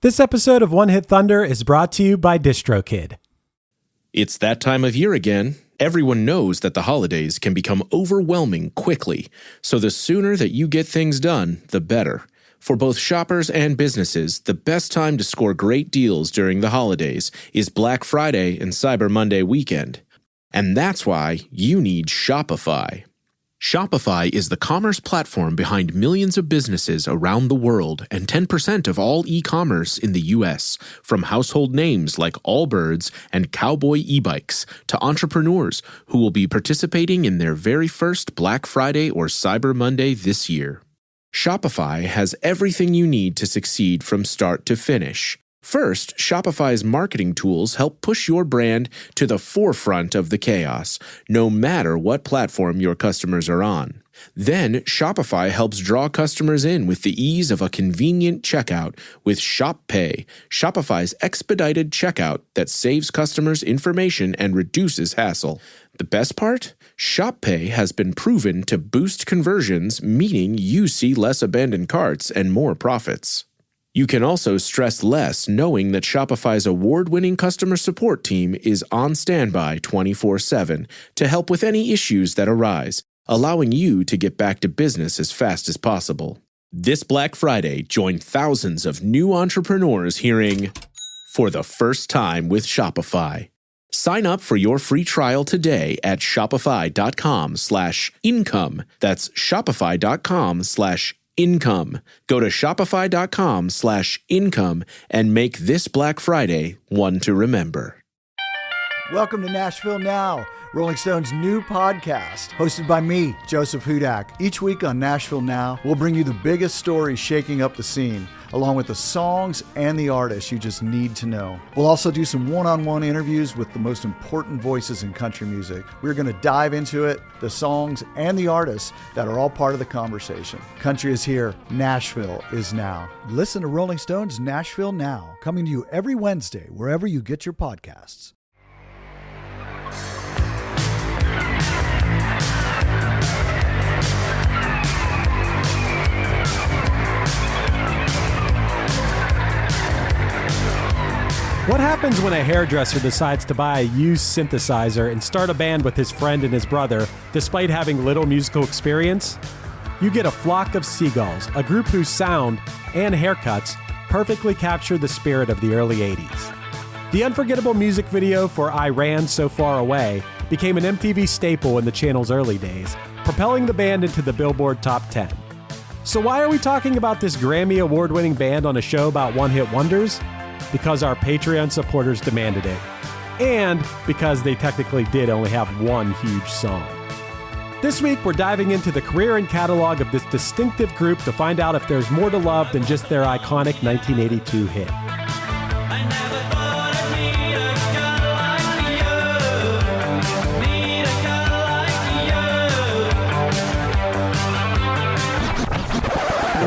This episode of One Hit Thunder is brought to you by DistroKid. It's that time of year again. Everyone knows that the holidays can become overwhelming quickly, so the sooner that you get things done, the better. For both shoppers and businesses, the best time to score great deals during the holidays is Black Friday and Cyber Monday weekend. And that's why you need Shopify. Shopify is the commerce platform behind millions of businesses around the world and 10% of all e-commerce in the U.S., from household names like Allbirds and Cowboy e-bikes to entrepreneurs who will be participating in their very first Black Friday or Cyber Monday this year. Shopify has everything you need to succeed from start to finish. First, Shopify's marketing tools help push your brand to the forefront of the chaos, no matter what platform your customers are on. Then, Shopify helps draw customers in with the ease of a convenient checkout with Shop Pay, Shopify's expedited checkout that saves customers information and reduces hassle. The best part? Shop Pay has been proven to boost conversions, meaning you see less abandoned carts and more profits. You can also stress less knowing that Shopify's award-winning customer support team is on standby 24/7 to help with any issues that arise, allowing you to get back to business as fast as possible. This Black Friday, join thousands of new entrepreneurs hearing for the first time with Shopify. Sign up for your free trial today at shopify.com/income. That's shopify.com/income. Go to shopify.com/income and make this Black Friday one to remember. Welcome to Nashville Now, Rolling Stone's new podcast, hosted by me, Joseph Hudak. Each week on Nashville Now, we'll bring you the biggest stories shaking up the scene, along with the songs and the artists you just need to know. We'll also do some one-on-one interviews with the most important voices in country music. We're going to dive into it, the songs and the artists that are all part of the conversation. Country is here. Nashville is now. Listen to Rolling Stone's Nashville Now, coming to you every Wednesday, wherever you get your podcasts. What happens when a hairdresser decides to buy a used synthesizer and start a band with his friend and his brother, despite having little musical experience? You get a flock of Seagulls, a group whose sound and haircuts perfectly capture the spirit of the early 80s. The unforgettable music video for I Ran So Far Away became an MTV staple in the channel's early days, propelling the band into the Billboard Top 10. So why are we talking about this Grammy Award-winning band on a show about one-hit wonders? Because our Patreon supporters demanded it, and because they technically did only have one huge song. This week, we're diving into the career and catalog of this distinctive group to find out if there's more to love than just their iconic 1982 hit.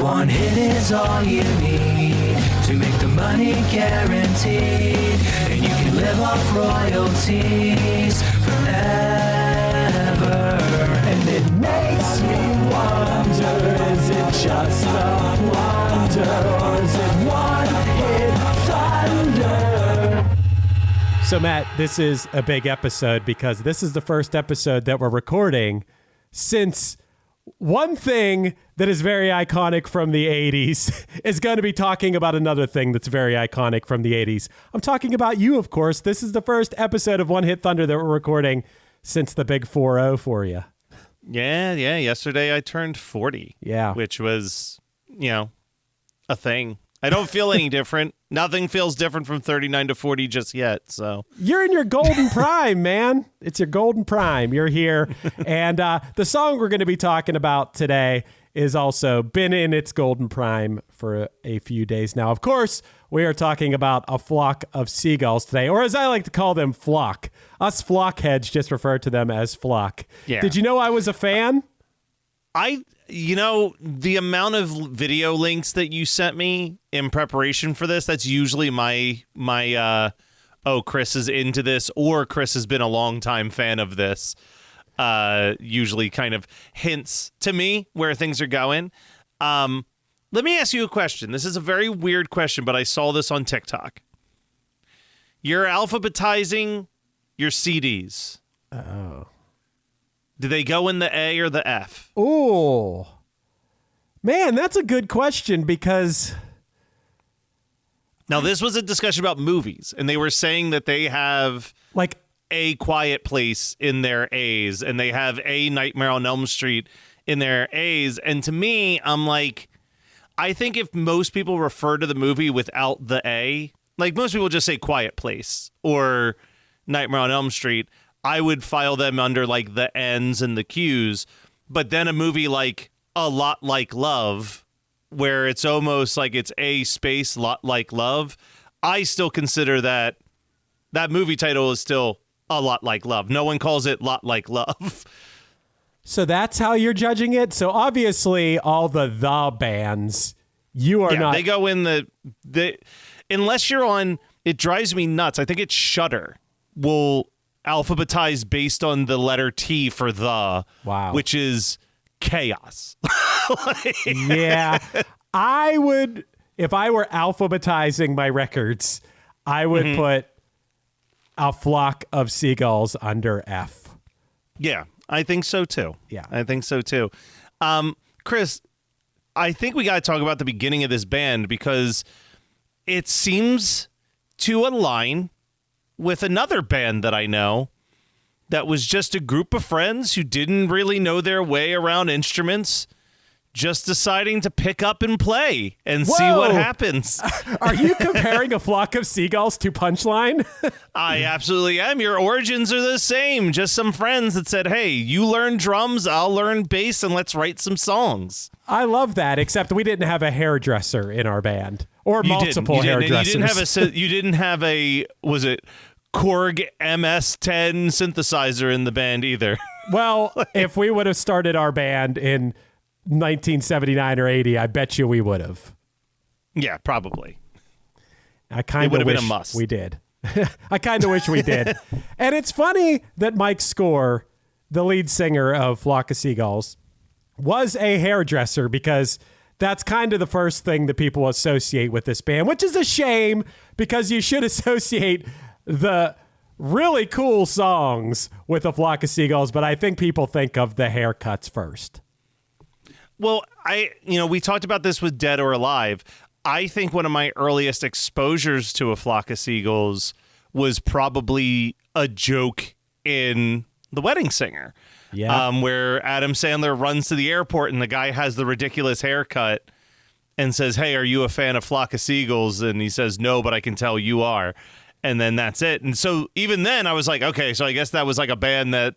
One hit is all you need to make the money guaranteed, and you can live off royalties forever. And it makes me wonder, is it just a wonder, or is it one hit thunder? So Matt, this is a big episode because this is the first episode that we're recording since one thing that is very iconic from the 80s is going to be talking about another thing that's very iconic from the 80s. I'm talking about you, of course. This is the first episode of One Hit Thunder that we're recording since the big 4-0 for you. Yeah. Yesterday I turned 40. Yeah. Which was, a thing. I don't feel any different. Nothing feels different from 39 to 40 just yet. So you're in your golden prime, man. It's your golden prime. You're here. And the song we're going to be talking about today is also been in its golden prime for a few days now. Of course, we are talking about a flock of seagulls today, or as I like to call them, flock. Us flock heads just refer to them as flock. Yeah. Did you know I was a fan? The amount of video links that you sent me in preparation for this, that's usually my Chris is into this, or Chris has been a longtime fan of this. Usually kind of hints to me where things are going. Let me ask you a question. This is a very weird question, but I saw this on TikTok. You're alphabetizing your CDs. Oh. Do they go in the A or the F? Ooh. Man, that's a good question because... Now, this was a discussion about movies, and they were saying that they have like A Quiet Place in their A's, and they have A Nightmare on Elm Street in their A's. And to me, I'm like, I think if most people refer to the movie without the A, like most people just say Quiet Place or Nightmare on Elm Street, I would file them under like the N's and the Q's. But then a movie like A Lot Like Love, where it's almost like it's A space Lot Like Love, I still consider that movie title is still A Lot Like Love. No one calls it Lot Like Love. So that's how you're judging it? So obviously all the bands, you are not... They go in the unless you're on, it drives me nuts. I think it's Shudder will alphabetize based on the letter T for the, wow, which is chaos. Yeah. I would, if I were alphabetizing my records, I would put A Flock of Seagulls under F. Yeah, I think so too. Yeah. I think so too. Chris, I think we got to talk about the beginning of this band because it seems to align with another band that I know that was just a group of friends who didn't really know their way around instruments, just deciding to pick up and play and see what happens. Are you comparing A Flock of Seagulls to Punchline? I absolutely am. Your origins are the same. Just some friends that said, hey, you learn drums, I'll learn bass, and let's write some songs. I love that, except we didn't have a hairdresser in our band. Or multiple hairdressers. You didn't have a, was it Korg MS-10 synthesizer in the band either? Well, if we would have started our band in 1979 or 80, I bet you we would have. Yeah, probably. I kind of wish been a must. we did. I kind of wish we did. And it's funny that Mike Score, the lead singer of Flock of Seagulls, was a hairdresser because that's kind of the first thing that people associate with this band, which is a shame because you should associate the really cool songs with A Flock of Seagulls, but I think people think of the haircuts first. Well, we talked about this with Dead or Alive. I think one of my earliest exposures to A Flock of Seagulls was probably a joke in The Wedding Singer. Yeah. Where Adam Sandler runs to the airport and the guy has the ridiculous haircut and says, hey, are you a fan of Flock of Seagulls? And he says, no, but I can tell you are. And then that's it. And so even then I was like, okay, so I guess that was like a band that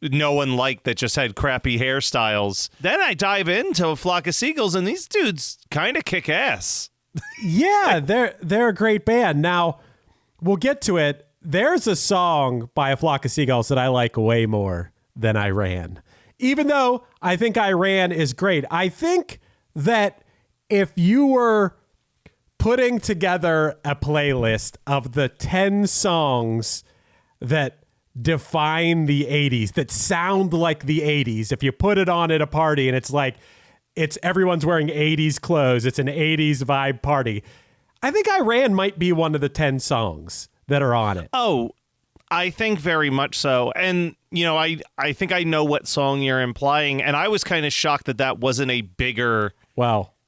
no one liked that just had crappy hairstyles. Then I dive into A Flock of Seagulls and these dudes kind of kick ass. Yeah, they're a great band. Now, we'll get to it. There's a song by A Flock of Seagulls that I like way more than I Ran. Even though I think I Ran is great. I think that if you were putting together a playlist of the 10 songs that define the 80s, that sound like the 80s, if you put it on at a party and it's like, it's everyone's wearing 80s clothes, it's an 80s vibe party, I think I Ran might be one of the 10 songs that are on it. Oh, I think very much so. And, I think I know what song you're implying. And I was kind of shocked that wasn't a bigger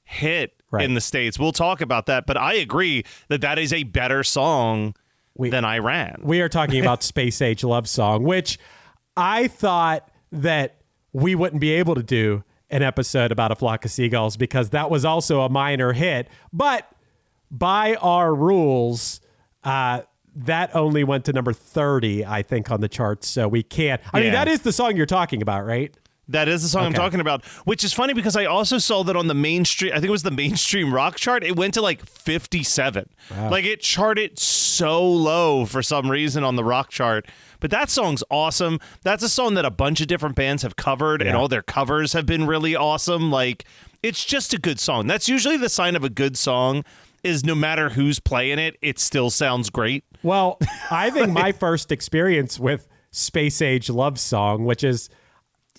hit in the States. We'll talk about that. But I agree that is a better song than I Ran. We are talking about Space Age Love Song, which I thought that we wouldn't be able to do an episode about A Flock of Seagulls because that was also a minor hit. But by our rules, that only went to number 30, I think, on the charts. So we can't. I mean, that is the song you're talking about, right? That is the song I'm talking about, which is funny because I also saw that on the mainstream, I think it was the mainstream rock chart, it went to like 57. Wow. Like it charted so low for some reason on the rock chart. But that song's awesome. That's a song that a bunch of different bands have covered, and all their covers have been really awesome. Like, it's just a good song. That's usually the sign of a good song, is no matter who's playing it, it still sounds great. Well, I think my first experience with Space Age Love Song, which is,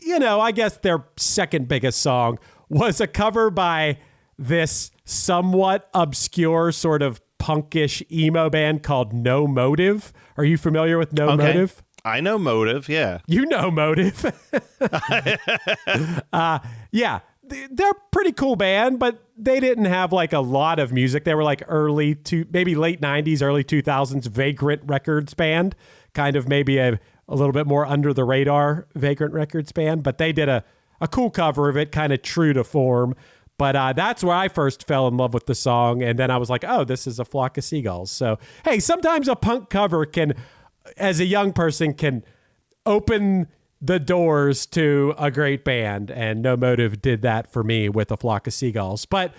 I guess their second biggest song, was a cover by this somewhat obscure sort of punkish emo band called No Motive. Are you familiar with No Motive? I know Motive, yeah. You know Motive. Yeah, they're a pretty cool band, but they didn't have like a lot of music. They were like maybe late 90s, early 2000s Vagrant Records band, kind of maybe a little bit more under the radar Vagrant Records band, but they did a cool cover of it, kind of true to form. But that's where I first fell in love with the song. And then I was like, oh, this is a flock of seagulls. So, hey, sometimes a punk cover can, as a young person, can open the doors to a great band. And No Motive did that for me with a flock of seagulls. But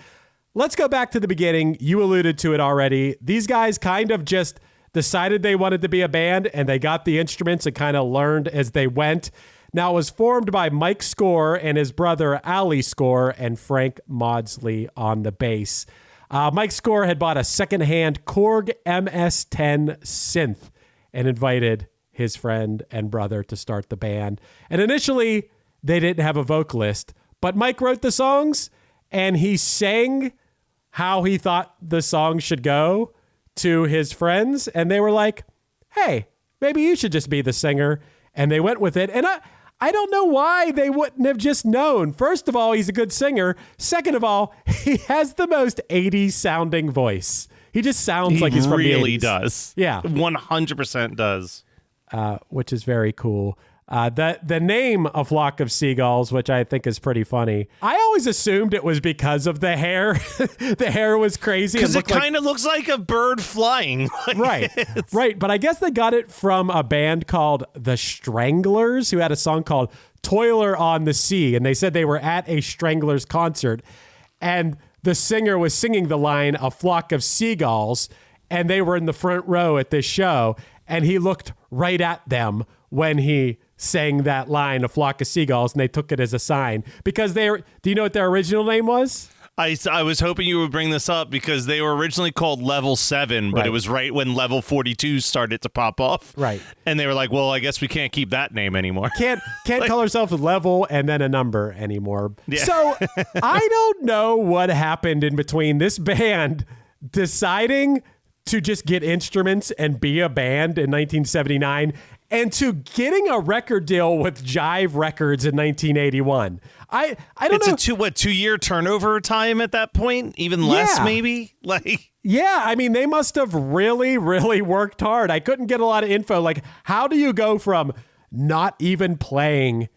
let's go back to the beginning. You alluded to it already. These guys kind of just decided they wanted to be a band, and they got the instruments and kind of learned as they went. Now, it was formed by Mike Score and his brother Ali Score and Frank Maudsley on the bass. Mike Score had bought a secondhand Korg MS-10 synth and invited his friend and brother to start the band. And initially, they didn't have a vocalist, but Mike wrote the songs, and he sang how he thought the song should go to his friends, and they were like, hey, maybe you should just be the singer. And they went with it. And I don't know why they wouldn't have just known. First of all, he's a good singer. Second of all, he has the most 80s sounding voice. He just sounds like he's from the 80s. He really does. Yeah. 100% does. Which is very cool. The name A Flock of Seagulls, which I think is pretty funny. I always assumed it was because of the hair. The hair was crazy. Because it kind of looks like a bird flying. Right. But I guess they got it from a band called The Stranglers, who had a song called Toiler on the Sea. And they said they were at a Stranglers concert, and the singer was singing the line, A Flock of Seagulls, and they were in the front row at this show, and he looked right at them when he sang that line, A Flock of Seagulls, and they took it as a sign. Because do you know what their original name was? I was hoping you would bring this up because they were originally called Level 7, but it was right when Level 42 started to pop off. Right. And they were like, well, I guess we can't keep that name anymore. Can't call ourselves a level and then a number anymore. Yeah. So I don't know what happened in between this band deciding to just get instruments and be a band in 1979 and to getting a record deal with Jive Records in 1981. I don't know. It's a 2-year turnover time at that point? Even less, maybe? Yeah, I mean, they must have really, really worked hard. I couldn't get a lot of info. Like, how do you go from not even playing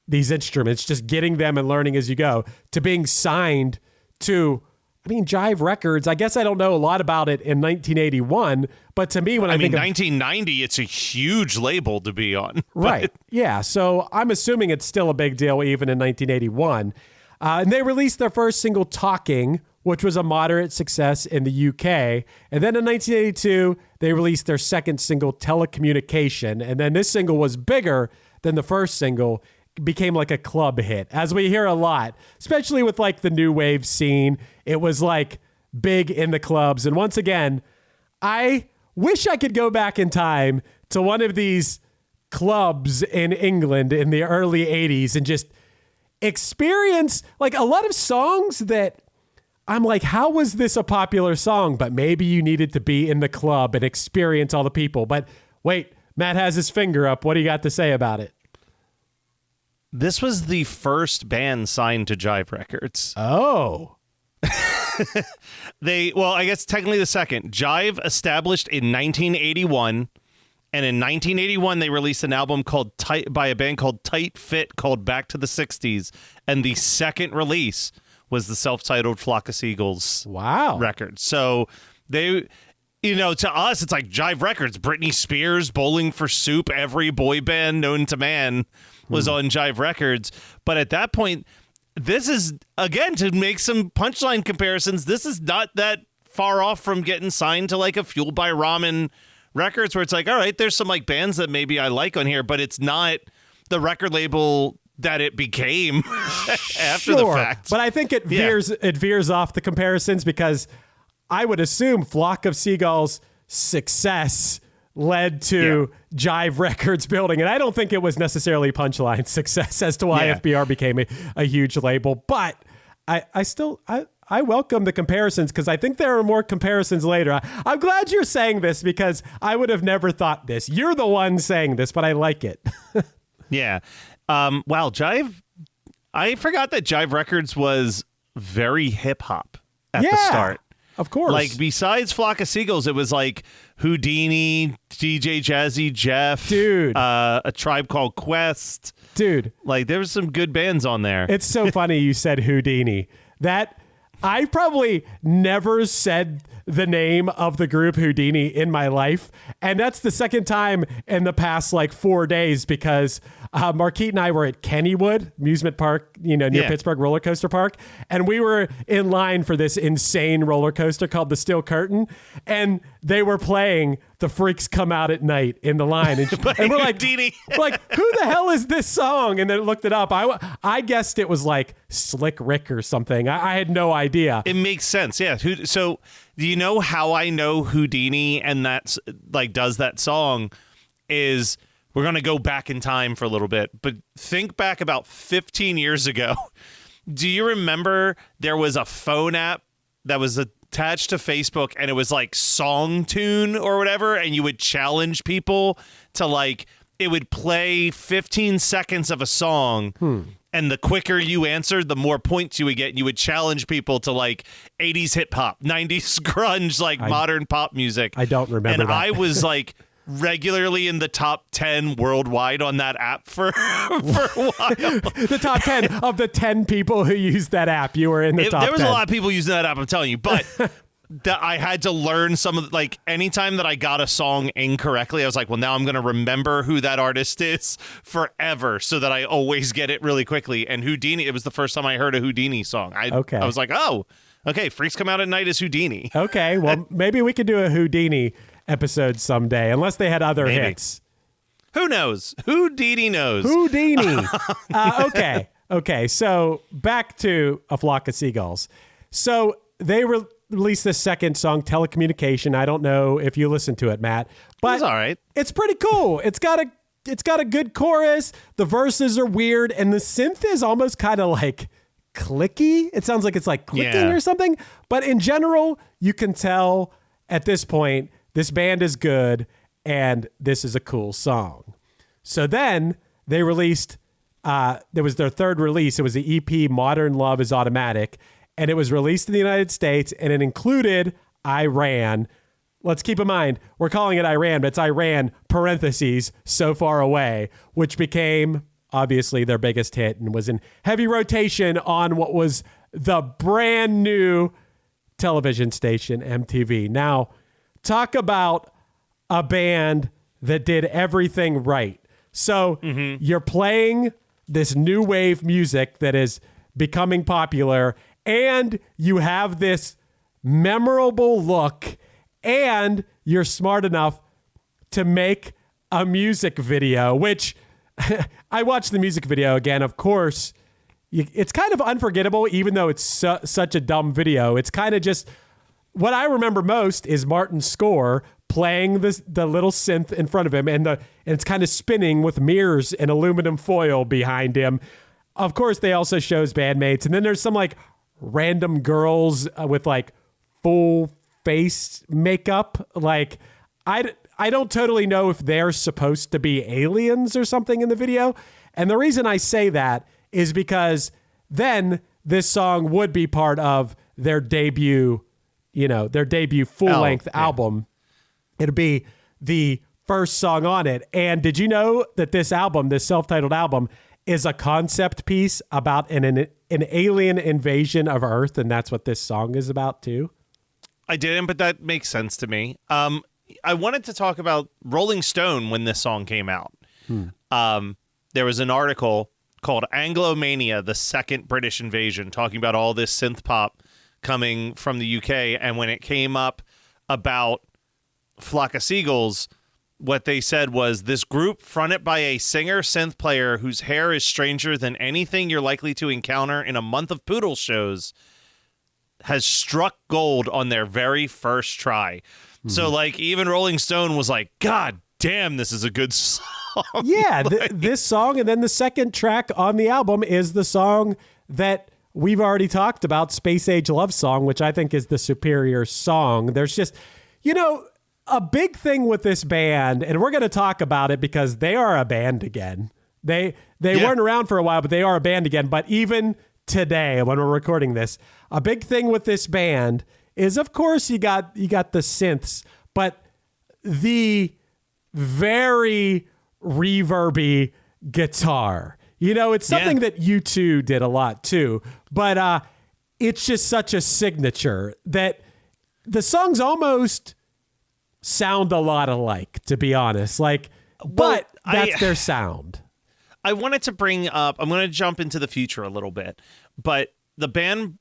these instruments, just getting them and learning as you go, to being signed to, Jive Records? I guess I don't know a lot about it in 1981, but to me, when I think 1990, it's a huge label to be on. Right. Yeah. So I'm assuming it's still a big deal even in 1981. And they released their first single, Talking, which was a moderate success in the UK. And then in 1982, they released their second single, Telecommunication. And then this single was bigger than the first single, became like a club hit, as we hear a lot, especially with like the new wave scene. It was like big in the clubs. And once again, I wish I could go back in time to one of these clubs in England in the early 80s and just experience like a lot of songs that I'm like, how was this a popular song? But maybe you needed to be in the club and experience all the people. But wait, Matt has his finger up. What do you got to say about it? This was the first band signed to Jive Records. Oh. I guess technically the second. Jive established in 1981, and in 1981 they released an album by a band called Tight Fit called Back to the 60s, and the second release was the self-titled Flock of Seagulls record. So they, to us, it's like Jive Records, Britney Spears, Bowling for Soup, every boy band known to man was on Jive Records. But at that point, this is, again, to make some punchline comparisons, this is not that far off from getting signed to like a Fueled by Ramen Records, where it's like, all right, there's some like bands that maybe I like on here, but it's not the record label that it became after the fact. But I think it veers off the comparisons, because I would assume Flock of Seagulls' success led to Jive Records building. And I don't think it was necessarily Punchline's success as to why FBR became a huge label. But I I welcome the comparisons because I think there are more comparisons later. I'm glad you're saying this because I would have never thought this. You're the one saying this, but I like it. Yeah. Wow, Jive. I forgot that Jive Records was very hip hop at the start. Of course. Like, besides Flock of Seagulls, it was like Houdini, DJ Jazzy Jeff, dude, A Tribe Called Quest, dude. Like, there was some good bands on there. It's so funny you said Houdini. That I probably never said the name of the group Houdini in my life, and that's the second time in the past like 4 days because Marquette and I were at Kennywood Amusement Park, near Pittsburgh Roller Coaster Park, and we were in line for this insane roller coaster called the Steel Curtain, and they were playing The Freaks Come Out at Night in the line, and we're like, who the hell is this song? And then looked it up. I guessed it was like Slick Rick or something. I had no idea. It makes sense, yeah. So do you know how I know Houdini and that's like does that song is we're going to go back in time for a little bit, but think back about 15 years ago. Do you remember there was a phone app that was attached to Facebook and it was like Song Tune or whatever, and you would challenge people to like, it would play 15 seconds of a song. And the quicker you answered, the more points you would get. And you would challenge people to like 80s hip hop, 90s grunge, like modern pop music. I don't remember and that. I was like regularly in the top 10 worldwide on that app for a while. The top 10 of the 10 people who used that app. You were in the top 10. There was a lot of people using that app, I'm telling you. But I had to learn some of, like, anytime that I got a song incorrectly, I was like, well, now I'm going to remember who that artist is forever so that I always get it really quickly. And Houdini, it was the first time I heard a Houdini song. I was like, oh, okay, Freaks Come Out at Night is Houdini. Okay, well, maybe we could do a Houdini episode someday, unless they had other hits. Who knows? Houdini knows. Houdini. Okay, so back to A Flock of Seagulls. So they released this second song, Telecommunication. I don't know if you listened to it, Matt, but it's all right. It's pretty cool. It's got a good chorus. The verses are weird, and the synth is almost kind of like clicky. It sounds like it's like clicking or something. But in general, you can tell at this point this band is good, and this is a cool song. So then they released. There was their third release. It was the EP Modern Love is Automatic. And it was released in the United States, and it included Iran. Let's keep in mind, we're calling it Iran, but it's Iran, parentheses, So Far Away, which became, obviously, their biggest hit and was in heavy rotation on what was the brand new television station, MTV. Now, talk about a band that did everything right. So you're playing this new wave music that is becoming popular, and you have this memorable look, and you're smart enough to make a music video, which I watched the music video again. Of course, it's kind of unforgettable, even though it's such a dumb video. It's kind of just what I remember most is Martin's score playing the little synth in front of him, and it's kind of spinning with mirrors and aluminum foil behind him. Of course, they also shows bandmates, and then there's some like random girls with like full face makeup. Like I don't totally know if they're supposed to be aliens or something in the video. And the reason I say that is because then this song would be part of their debut, full length album. It'd be the first song on it. And did you know that this album, this self-titled album, is a concept piece about an alien invasion of Earth, and that's what this song is about too? I didn't, but that makes sense to me. I wanted to talk about Rolling Stone when this song came out. There was an article called Anglomania, the Second British Invasion, talking about all this synth pop coming from the UK, and when it came up about Flock of Seagulls, what they said was this group fronted by a singer synth player whose hair is stranger than anything you're likely to encounter in a month of Poodle shows has struck gold on their very first try. So like even Rolling Stone was like, God damn, this is a good song. Yeah, this song, and then the second track on the album is the song that we've already talked about Space Age Love Song, which I think is the superior song. There's just, a big thing with this band, and we're going to talk about it because they are a band again. They weren't around for a while, but they are a band again. But even today, when we're recording this, a big thing with this band is, of course, you got the synths, but the very reverby guitar. It's something that U2 did a lot too, but it's just such a signature that the songs almost sound a lot alike, to be honest. But that's their sound. I wanted to bring up, I'm going to jump into the future a little bit, but the band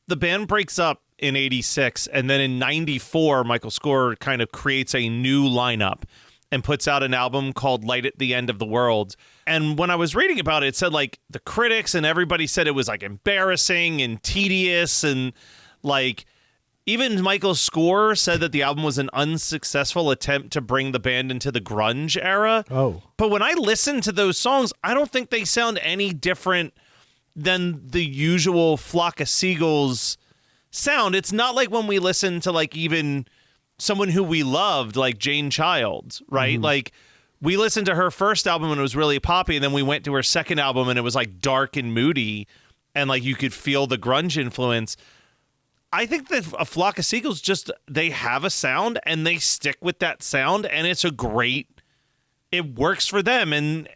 breaks up in 86, and then in 94, Michael Scorer kind of creates a new lineup and puts out an album called Light at the End of the World. And when I was reading about it, it said the critics and everybody said it was embarrassing and tedious, and even Michael Scorer said that the album was an unsuccessful attempt to bring the band into the grunge era. Oh. But when I listen to those songs, I don't think they sound any different than the usual Flock of Seagulls sound. It's not like when we listen to even someone who we loved, like Jane Childs, right? Mm-hmm. We listened to her first album and it was really poppy, and then we went to her second album and it was dark and moody, and you could feel the grunge influence. I think that a Flock of Seagulls they have a sound and they stick with that sound, and it works for them. And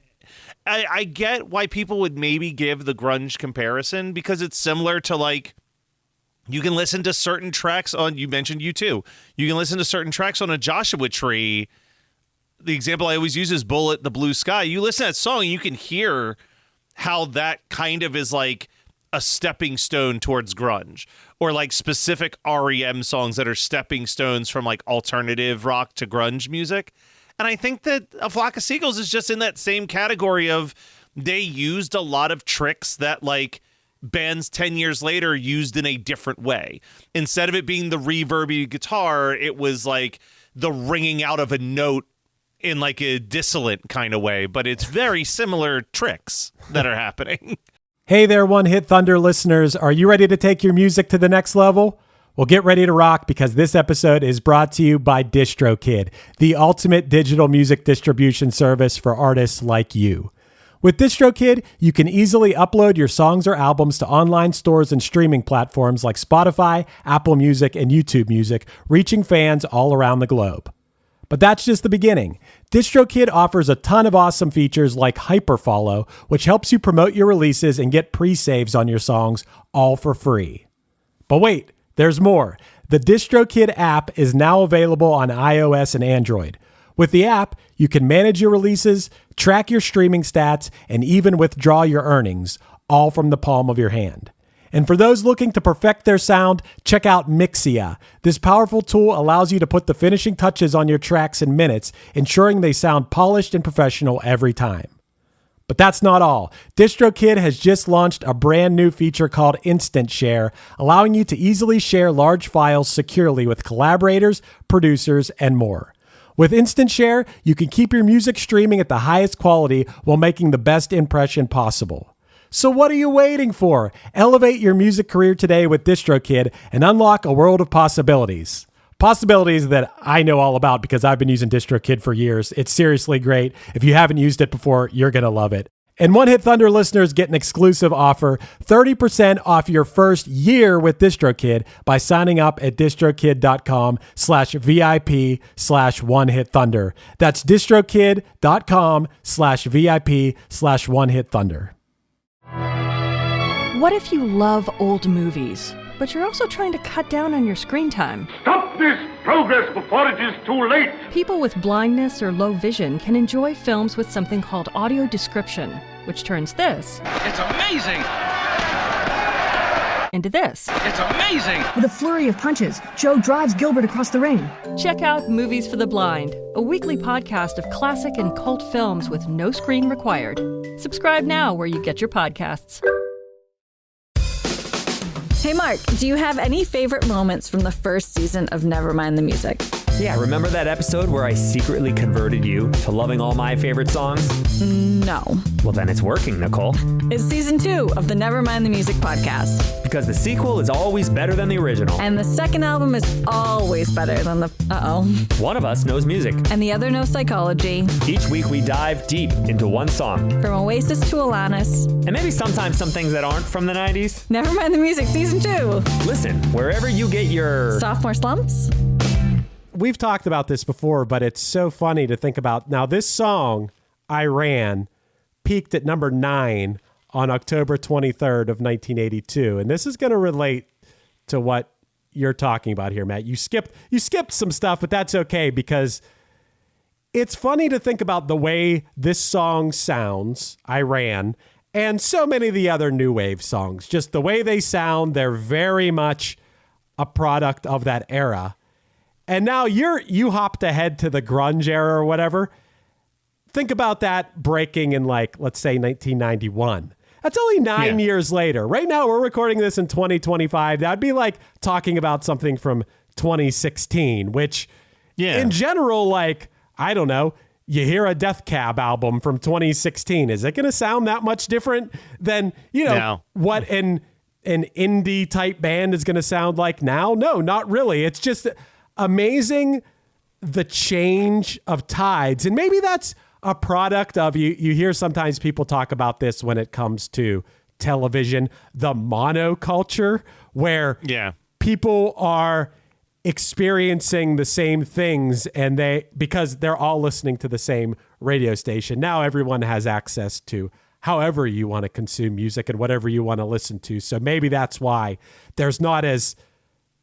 I get why people would maybe give the grunge comparison, because it's similar to you can listen to certain tracks on, you mentioned U2. You can listen to certain tracks on a Joshua Tree. The example I always use is Bullet, the Blue Sky. You listen to that song and you can hear how that kind of is a stepping stone towards grunge, or specific REM songs that are stepping stones from alternative rock to grunge music. And I think that A Flock of Seagulls is just in that same category of, they used a lot of tricks that bands 10 years later used in a different way. Instead of it being the reverby guitar, it was the ringing out of a note in a dissonant kind of way, but it's very similar tricks that are happening. Hey there, One Hit Thunder listeners. Are you ready to take your music to the next level? Well, get ready to rock, because this episode is brought to you by DistroKid, the ultimate digital music distribution service for artists like you. With DistroKid, you can easily upload your songs or albums to online stores and streaming platforms like Spotify, Apple Music, and YouTube Music, reaching fans all around the globe. But that's just the beginning. DistroKid offers a ton of awesome features like Hyperfollow, which helps you promote your releases and get pre-saves on your songs, all for free. But wait, there's more. The DistroKid app is now available on iOS and Android. With the app, you can manage your releases, track your streaming stats, and even withdraw your earnings, all from the palm of your hand. And for those looking to perfect their sound, check out Mixia. This powerful tool allows you to put the finishing touches on your tracks in minutes, ensuring they sound polished and professional every time. But that's not all. DistroKid has just launched a brand new feature called Instant Share, allowing you to easily share large files securely with collaborators, producers, and more. With Instant Share, you can keep your music streaming at the highest quality while making the best impression possible. So what are you waiting for? Elevate your music career today with DistroKid and unlock a world of possibilities. Possibilities that I know all about because I've been using DistroKid for years. It's seriously great. If you haven't used it before, you're going to love it. And One Hit Thunder listeners get an exclusive offer, 30% off your first year with DistroKid by signing up at distrokid.com/VIP/OneHitThunder. That's distrokid.com/VIP/OneHitThunder. What if you love old movies, but you're also trying to cut down on your screen time? Stop this progress before it is too late! People with blindness or low vision can enjoy films with something called audio description, which turns this It's amazing! into this. It's amazing! With a flurry of punches, Joe drives Gilbert across the ring. Check out Movies for the Blind, a weekly podcast of classic and cult films with no screen required. Subscribe now where you get your podcasts. Hey Mark, do you have any favorite moments from the first season of Nevermind the Music? Yeah, remember that episode where I secretly converted you to loving all my favorite songs? No. Well, then it's working, Nicole. It's season 2 of the Never Mind the Music podcast. Because the sequel is always better than the original. And the second album is always better than the... One of us knows music. And the other knows psychology. Each week we dive deep into one song. From Oasis to Alanis. And maybe sometimes some things that aren't from the 90s. Never Mind the Music season 2. Listen, wherever you get your... sophomore slumps? We've talked about this before, but it's so funny to think about. Now, this song, I Ran, peaked at number 9 on October 23rd of 1982. And this is going to relate to what you're talking about here, Matt. You skipped some stuff, but that's okay because it's funny to think about the way this song sounds, I Ran, and so many of the other new wave songs. Just the way they sound, they're very much a product of that era. And now you hopped ahead to the grunge era or whatever. Think about that breaking in, like, let's say 1991. That's only 9 years later. Right now, we're recording this in 2025. That'd be like talking about something from 2016, which in general, like, I don't know, you hear a Death Cab album from 2016. Is it going to sound that much different than, what an indie type band is going to sound like now? No, not really. It's just amazing the change of tides. And maybe that's a product of, you hear sometimes people talk about this when it comes to television, the monoculture, where people are experiencing the same things and because they're all listening to the same radio station. Now everyone has access to however you want to consume music and whatever you want to listen to. So maybe that's why there's not as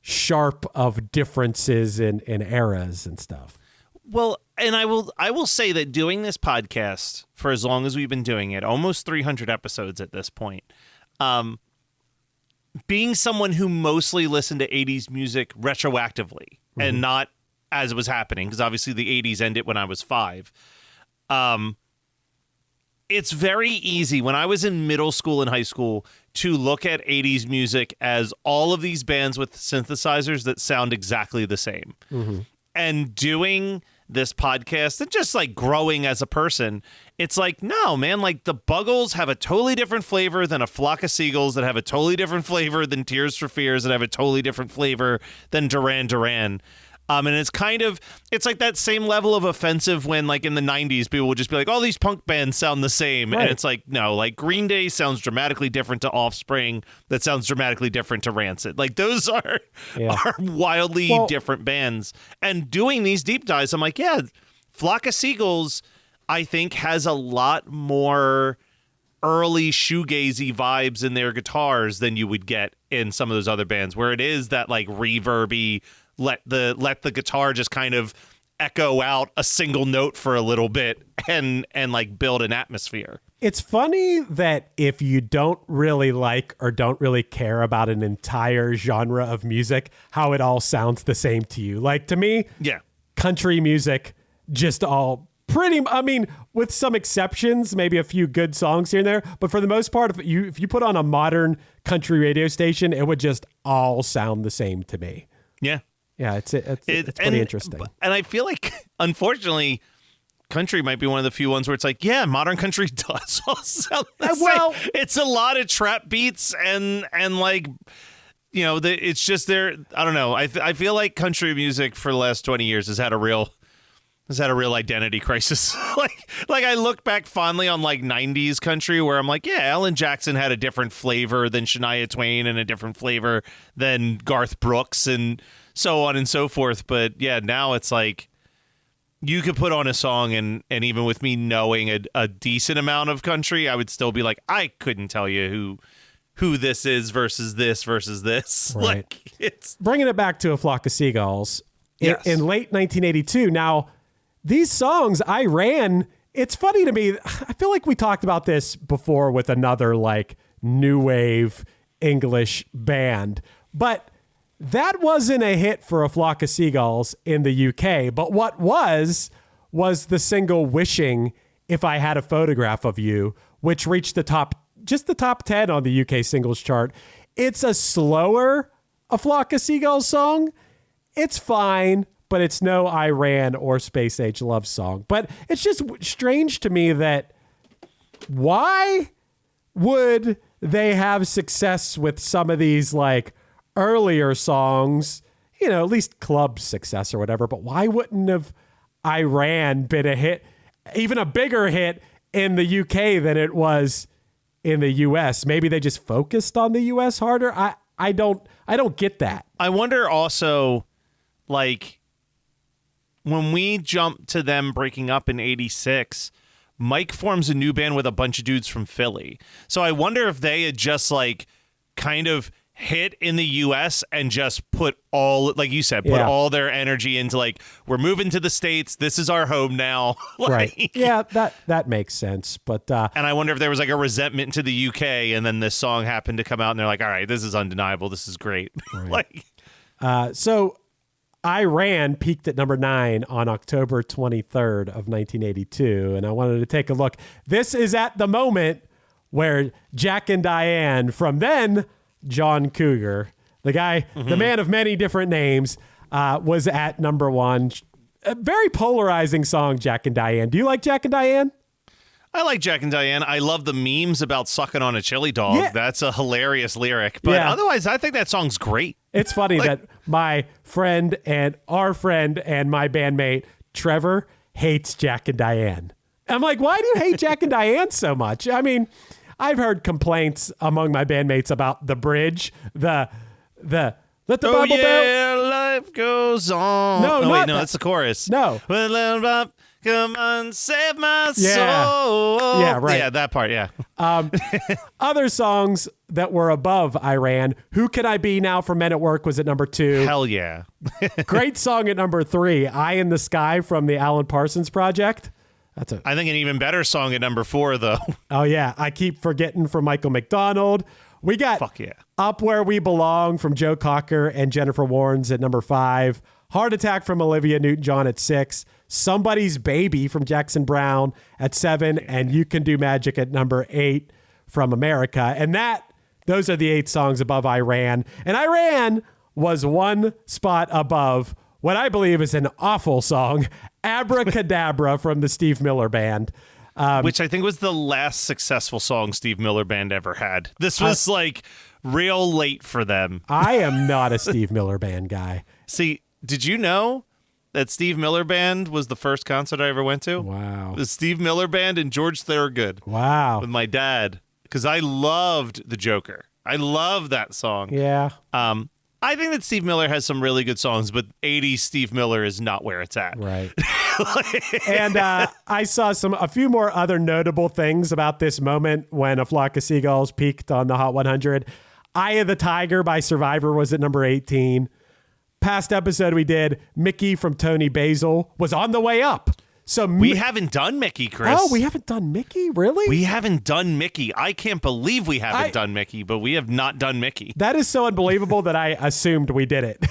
sharp of differences in eras and stuff. Well, and I will say that doing this podcast for as long as we've been doing it, almost 300 episodes at this point, being someone who mostly listened to 80s music retroactively and not as it was happening, because obviously the 80s ended when I was 5, it's very easy when I was in middle school and high school to look at 80s music as all of these bands with synthesizers that sound exactly the same. And doing this podcast and just like growing as a person, it's like, no, man, like the Buggles have a totally different flavor than a Flock of Seagulls, that have a totally different flavor than Tears for Fears, that have a totally different flavor than Duran Duran. And it's like that same level of offensive when, like, in the 90s, people would just be like, all these punk bands sound the same. Right. And it's like, no, like Green Day sounds dramatically different to Offspring. That sounds dramatically different to Rancid. Like, those are wildly different bands. And doing these deep dives, I'm like, Flock of Seagulls, I think, has a lot more early shoegazy vibes in their guitars than you would get in some of those other bands, where it is that, like, reverby, let the guitar just kind of echo out a single note for a little bit and like build an atmosphere. It's funny that if you don't really like or don't really care about an entire genre of music, how it all sounds the same to you. Like, to me, country music, just all pretty, I mean, with some exceptions, maybe a few good songs here and there, but for the most part, if you put on a modern country radio station, it would just all sound the same to me. Yeah, it's pretty interesting. And I feel like, unfortunately, country might be one of the few ones where it's like, modern country does all sound the same. It's a lot of trap beats and like, it's just there. I don't know. I feel like country music for the last 20 years has had a real identity crisis. like I look back fondly on like 90s country where I'm like, Alan Jackson had a different flavor than Shania Twain and a different flavor than Garth Brooks and so on and so forth. But now it's like you could put on a song and even with me knowing a decent amount of country, I would still be like, I couldn't tell you who this is versus this versus this. Right. Like, it's bringing it back to A Flock of Seagulls in late 1982. Now, these songs, I Ran, it's funny to me. I feel like we talked about this before with another like new wave English band, but that wasn't a hit for A Flock of Seagulls in the UK. But what was the single Wishing If I Had a Photograph of You, which reached the top 10 on the UK singles chart. It's a slower A Flock of Seagulls song. It's fine, but it's no Iran or Space Age Love Song. But it's just strange to me that why would they have success with some of these like earlier songs, you know, at least club success or whatever, but why wouldn't have Iran been a hit, even a bigger hit in the UK than it was in the US? Maybe they just focused on the US harder. I don't get that. I wonder also, like, when we jump to them breaking up in 86, Mike forms a new band with a bunch of dudes from Philly. So I wonder if they had just like kind of hit in the US and just put all, like you said, put all their energy into like, we're moving to the States. This is our home now. Like, right. Yeah, that makes sense. But and I wonder if there was like a resentment to the UK and then this song happened to come out and they're like, all right, this is undeniable. This is great. Right. So Iran peaked at number 9 on October 23rd of 1982. And I wanted to take a look. This is at the moment where Jack and Diane, from then John Cougar, the guy, the man of many different names, was at number 1. A very polarizing song, Jack and Diane. Do you like Jack and Diane? I like Jack and Diane. I love the memes about sucking on a chili dog. Yeah. That's a hilarious lyric. But otherwise, I think that song's great. It's funny that my friend and our friend and my bandmate, Trevor, hates Jack and Diane. I'm like, why do you hate Jack and Diane so much? I mean, I've heard complaints among my bandmates about the bridge, the let the bubble bell. Life goes on. No, that's the chorus. No. Well, come on, save my soul. Yeah, right. Yeah, that part, yeah. Other songs that were above Iran, Who Can I Be Now for Men at Work was at number 2. Hell yeah. Great song at number 3, Eye in the Sky from the Alan Parsons Project. I think an even better song at number 4, though. Oh, yeah. I Keep Forgetting from Michael McDonald. We got Up Where We Belong from Joe Cocker and Jennifer Warnes at number 5. Heart Attack from Olivia Newton-John at 6. Somebody's Baby from Jackson Browne at 7. And You Can Do Magic at number 8 from America. And those are the 8 songs above Iran. And Iran was one spot above what I believe is an awful song, Abracadabra from the Steve Miller Band. Which I think was the last successful song Steve Miller Band ever had. This was like real late for them. I am not a Steve Miller Band guy. See, did you know that Steve Miller Band was the first concert I ever went to? Wow. The Steve Miller Band and George Thorogood. Wow. With my dad. Because I loved The Joker. I love that song. Yeah. I think that Steve Miller has some really good songs, but 80s Steve Miller is not where it's at. Right. And I saw a few more other notable things about this moment when A Flock of Seagulls peaked on the Hot 100. Eye of the Tiger by Survivor was at number 18. Past episode we did, Mickey from Tony Basil was on the way up. So we haven't done Mickey, Chris. Oh, we haven't done Mickey? Really? We haven't done Mickey. I can't believe we haven't done Mickey, but we have not done Mickey. That is so unbelievable that I assumed we did it.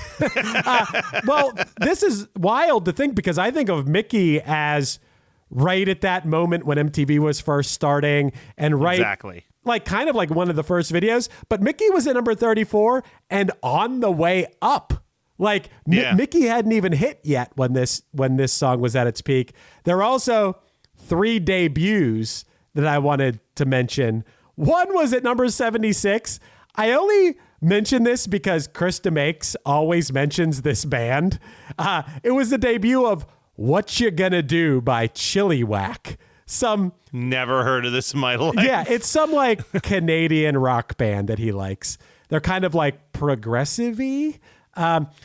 Well, this is wild to think because I think of Mickey as right at that moment when MTV was first starting and exactly. Like kind of like one of the first videos, but Mickey was at number 34 and on the way up. Like Mickey hadn't even hit yet when this song was at its peak. There are also 3 debuts that I wanted to mention. One was at number 76. I only mention this because Chris DeMakes always mentions this band. It was the debut of What You Gonna Do by Chilliwack. Never heard of this in my life. Yeah, it's some like Canadian rock band that he likes. They're kind of like progressive-y.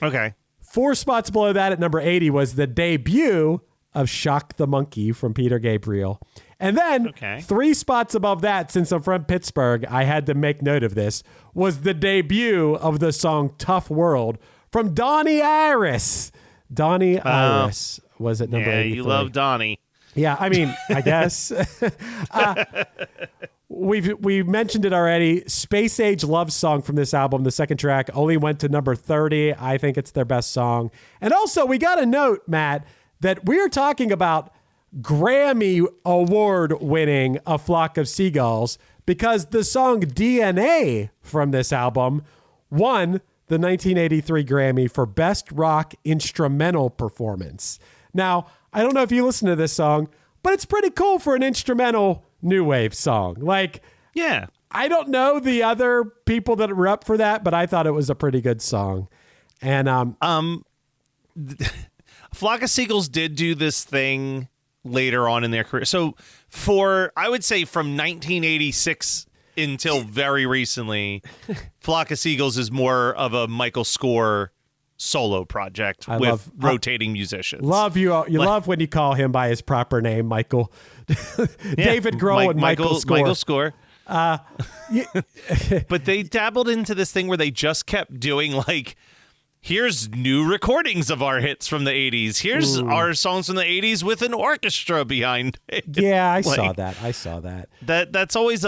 Okay. 4 spots below that at number 80 was the debut of Shock the Monkey from Peter Gabriel. And then 3 spots above that, since I'm from Pittsburgh, I had to make note of this, was the debut of the song Tough World from Donnie Iris. Donnie Iris was at number 83. Yeah, you love Donnie. Yeah, I mean, I guess. We mentioned it already. Space Age Love Song from this album, the second track, only went to number 30. I think it's their best song. And also, we got to note, Matt, that we're talking about Grammy Award winning A Flock of Seagulls because the song DNA from this album won the 1983 Grammy for Best Rock Instrumental Performance. Now, I don't know if you listen to this song, but it's pretty cool for an instrumental new wave song. Like, yeah. I don't know the other people that were up for that, but I thought it was a pretty good song. And Flock of Seagulls did do this thing later on in their career. So I would say from 1986 until very recently, Flock of Seagulls is more of a Michael Score solo project with rotating musicians. Love love when you call him by his proper name, Michael. David Grohl and Michael Score. Michael Score. But they dabbled into this thing where they just kept doing like, here's new recordings of our hits from the 80s. Here's our songs from the 80s with an orchestra behind it. Yeah, I saw that. That's always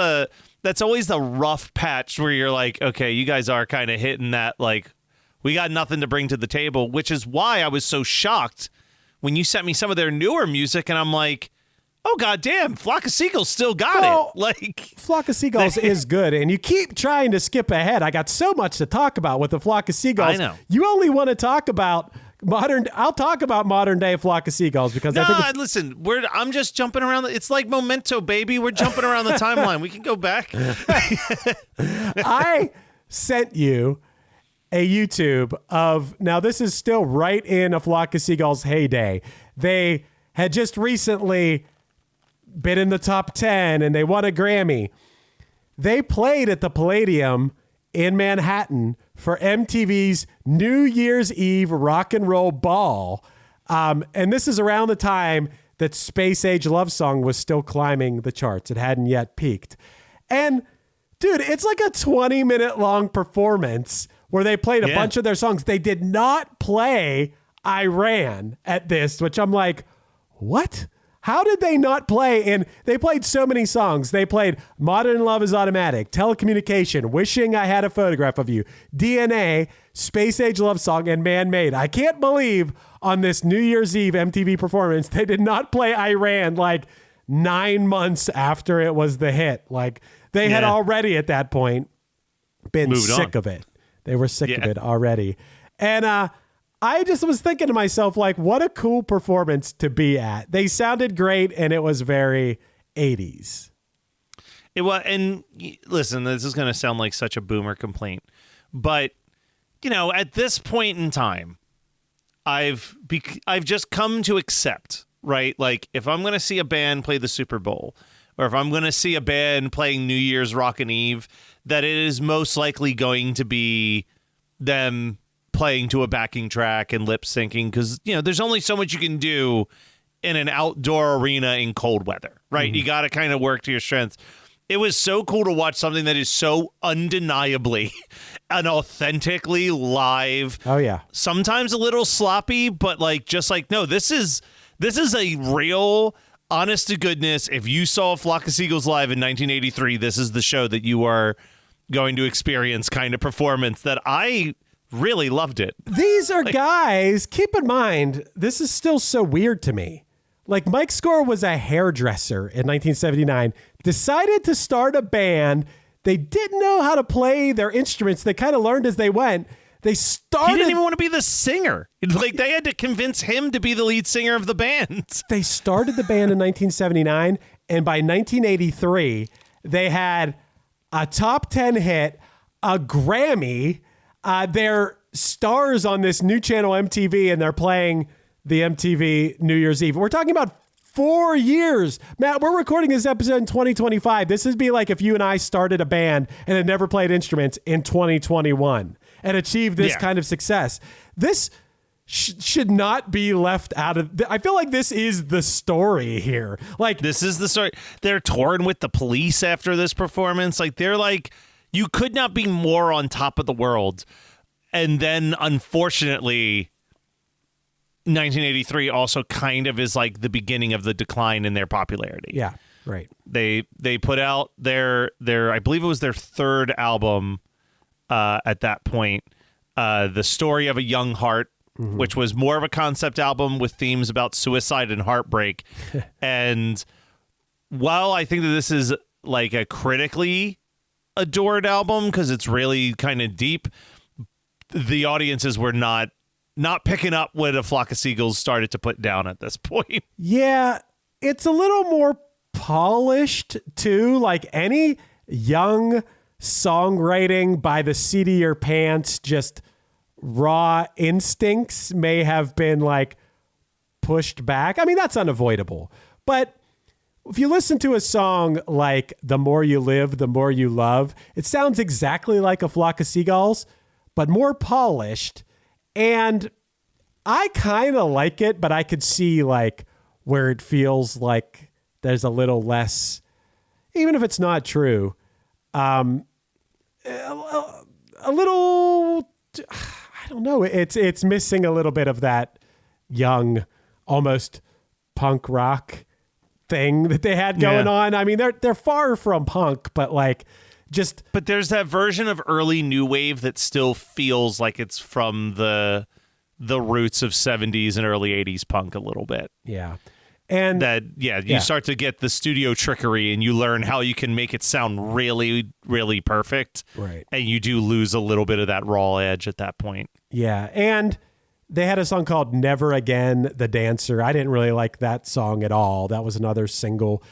a rough patch where you're like, okay, you guys are kind of hitting that, like, we got nothing to bring to the table, which is why I was so shocked when you sent me some of their newer music, and I'm like, oh, goddamn, Flock of Seagulls still got it. Like, Flock of Seagulls is good, and you keep trying to skip ahead. I got so much to talk about with the Flock of Seagulls. I know. You only want to talk about I'll talk about modern day Flock of Seagulls because I think listen, I'm just jumping around. It's like Memento, baby. We're jumping around the timeline. We can go back. I sent you a YouTube of, now this is still right in a Flock of Seagulls heyday. They had just recently been in the top 10 and they won a Grammy. They played at the Palladium in Manhattan for MTV's New Year's Eve rock and roll ball. And this is around the time that Space Age Love Song was still climbing the charts. It hadn't yet peaked. And dude, it's like a 20-minute long performance where they played a bunch of their songs. They did not play Iran at this, which I'm like, what? How did they not play? And they played so many songs. They played Modern Love is Automatic, Telecommunication, Wishing I Had a Photograph of You, DNA, Space Age Love Song, and Man Made. I can't believe on this New Year's Eve MTV performance, they did not play Iran like 9 months after it was the hit. Like, they had already at that point been sick of it. They were sick of it already. And I just was thinking to myself, like, what a cool performance to be at. They sounded great, and it was very 80s. It was, and listen, this is going to sound like such a boomer complaint, but, you know, at this point in time, I've just come to accept, right? Like, if I'm going to see a band play the Super Bowl, or if I'm going to see a band playing New Year's Rockin' Eve, that it is most likely going to be them playing to a backing track and lip syncing, because, you know, there's only so much you can do in an outdoor arena in cold weather, right? Mm-hmm. You got to kind of work to your strengths. It was so cool to watch something that is so undeniably and authentically live. Oh yeah. Sometimes a little sloppy, but like, just like, no, this is a real, honest to goodness. If you saw Flock of Seagulls live in 1983, this is the show that you are going to experience kind of performance that I really loved it. These are guys, keep in mind, this is still so weird to me. Like, Mike Score was a hairdresser in 1979, decided to start a band. They didn't know how to play their instruments. They kind of learned as they went. He didn't even want to be the singer. Like, they had to convince him to be the lead singer of the band. They started the band in 1979, and by 1983, they had a top 10 hit, a Grammy. They're stars on this new channel MTV, and they're playing the MTV New Year's Eve. We're talking about 4 years. Matt, we're recording this episode in 2025. This would be like if you and I started a band and had never played instruments in 2021 and achieved this kind of success. This should not be left out of. I feel like this is the story here. Like, this is the story. They're touring with the Police after this performance. Like, they're like, you could not be more on top of the world. And then, unfortunately, 1983 also kind of is like the beginning of the decline in their popularity. Yeah, right. They put out their I believe it was their third album at that point, The Story of a Young Heart, which was more of a concept album with themes about suicide and heartbreak. And while I think that this is like a critically adored album because it's really kind of deep, the audiences were not picking up what A Flock of Seagulls started to put down at this point. Yeah, it's a little more polished too. Like any young songwriting by the seat of your pants, just raw instincts may have been like pushed back. I mean, that's unavoidable. But if you listen to a song like The More You Live, The More You Love, it sounds exactly like A Flock of Seagulls, but more polished. And I kind of like it, but I could see like where it feels like there's a little less, even if it's not true, a little, I don't know. It's missing a little bit of that young, almost punk rock thing that they had going on. I mean, they're far from punk, but like just. But there's that version of early new wave that still feels like it's from the roots of 70s and early 80s punk a little bit. Yeah. And that, you start to get the studio trickery and you learn how you can make it sound really, really perfect. Right. And you do lose a little bit of that raw edge at that point. Yeah. And they had a song called Never Again, The Dancer. I didn't really like that song at all. That was another single.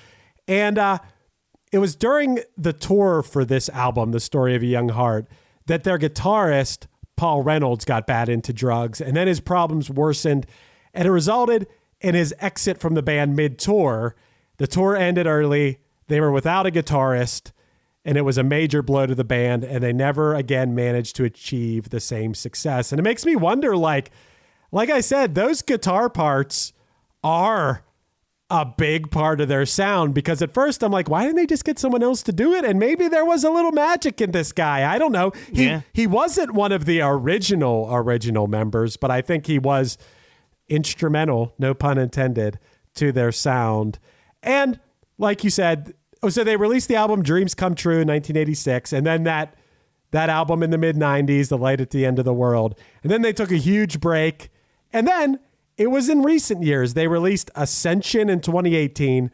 And it was during the tour for this album, The Story of a Young Heart, that their guitarist, Paul Reynolds, got bad into drugs. And then his problems worsened. And it resulted in his exit from the band mid-tour. The tour ended early. They were without a guitarist. And it was a major blow to the band. And they never again managed to achieve the same success. And it makes me wonder, like I said, those guitar parts are a big part of their sound, because at first I'm like, why didn't they just get someone else to do it? And maybe there was a little magic in this guy. I don't know. He wasn't one of the original members, but I think he was instrumental, no pun intended, to their sound. And like you said, so they released the album Dreams Come True in 1986, and then that album in the mid-90s, The Light at the End of the World. And then they took a huge break. And then it was in recent years. They released Ascension in 2018,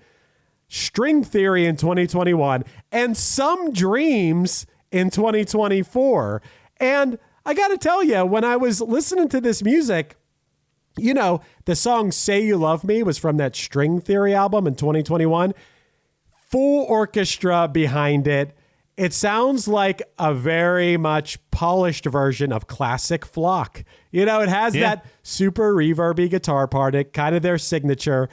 String Theory in 2021, and Some Dreams in 2024. And I got to tell you, when I was listening to this music, you know, the song Say You Love Me was from that String Theory album in 2021. Full orchestra behind it. It sounds like a very much polished version of classic Flock. You know, it has that super reverby guitar part, it kind of their signature.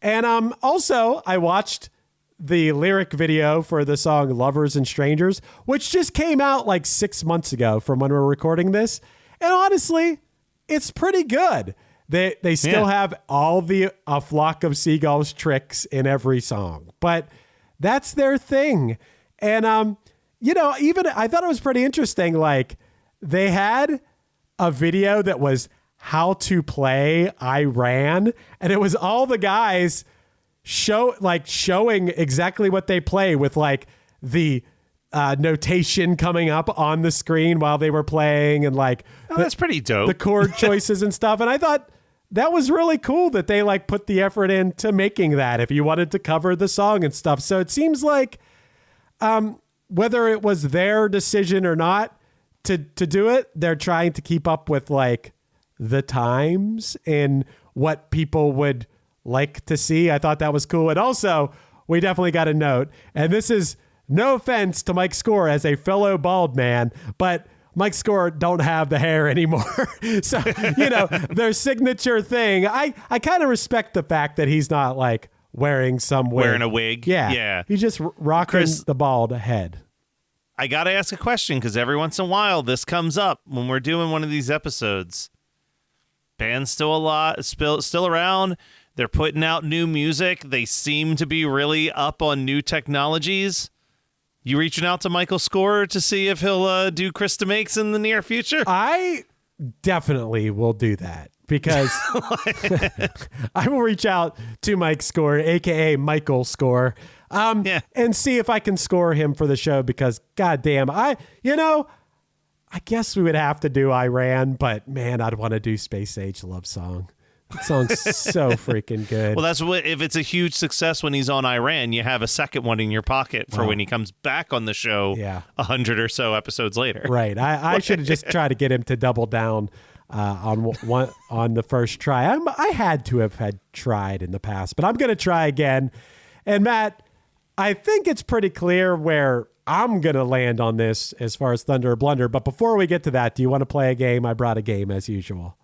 And also, I watched the lyric video for the song Lovers and Strangers, which just came out like 6 months ago from when we're recording this. And honestly, it's pretty good. They still have all the A Flock of Seagulls tricks in every song, but that's their thing. And, you know, even I thought it was pretty interesting. Like they had a video that was how to play I Ran, and it was all the guys showing exactly what they play with like the notation coming up on the screen while they were playing, and like that's pretty dope. The chord choices and stuff. And I thought that was really cool that they like put the effort into making that if you wanted to cover the song and stuff. So it seems like whether it was their decision or not to do it, they're trying to keep up with like the times and what people would like to see. I thought that was cool. And also, we definitely got a note, and this is no offense to Mike Score as a fellow bald man, but Mike Score don't have the hair anymore. So, you know, their signature thing. I kind of respect the fact that he's not like wearing a wig. Yeah. He's just rocking the bald head. I got to ask a question, because every once in a while this comes up when we're doing one of these episodes. Band's still around. They're putting out new music. They seem to be really up on new technologies. You reaching out to Michael Score to see if he'll do Krista Makes in the near future? I definitely will do that, because I will reach out to Mike Score, a.k.a. Michael Score, and see if I can score him for the show, because goddamn, I guess we would have to do I Ran, but man, I'd want to do Space Age Love Song. That song's so freaking good. Well, that's what, if it's a huge success when he's on Iran, you have a second one in your pocket for when he comes back on the show 100 or so episodes later. Right. I should have just tried to get him to double down on the first try. I had to have had tried in the past, but I'm going to try again. And Matt, I think it's pretty clear where I'm going to land on this as far as Thunder or Blunder. But before we get to that, do you want to play a game? I brought a game as usual.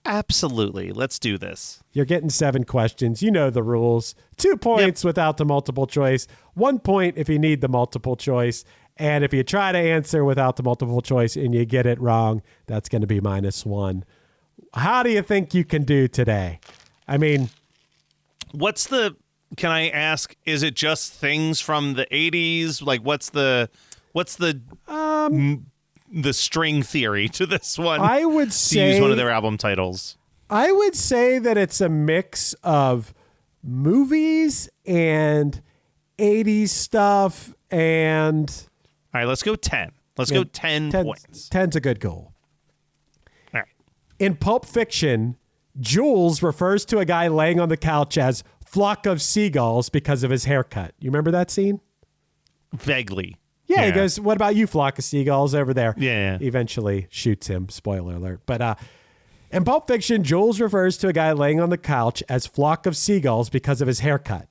Absolutely. Let's do this. You're getting 7 questions. You know the rules. 2 points without the multiple choice. 1 point if you need the multiple choice. And if you try to answer without the multiple choice and you get it wrong, that's going to be -1. How do you think you can do today? I mean, can I ask, is it just things from the 80s? Like what's the string theory to this one? I would say, to use one of their album titles. I would say that it's a mix of movies and 80s stuff and... All right, let's go 10. Let's go 10 points. 10's a good goal. All right. In Pulp Fiction, Jules refers to a guy laying on the couch as flock of seagulls because of his haircut. You remember that scene? Vaguely. Yeah, he goes, what about you, flock of seagulls over there? Yeah. Eventually shoots him. Spoiler alert. But in Pulp Fiction, Jules refers to a guy laying on the couch as flock of seagulls because of his haircut.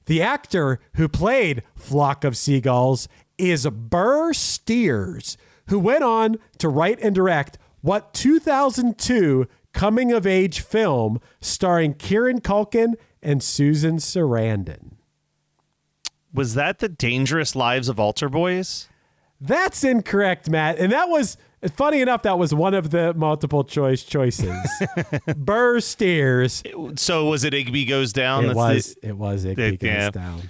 The actor who played Flock of Seagulls is Burr Steers, who went on to write and direct what 2002 coming-of-age film starring Kieran Culkin and Susan Sarandon. Was that The Dangerous Lives of Altar Boys? That's incorrect, Matt. And that was, funny enough, that was one of the multiple choices. Burr Steers. So was it Igby Goes Down? It was Igby Goes Down.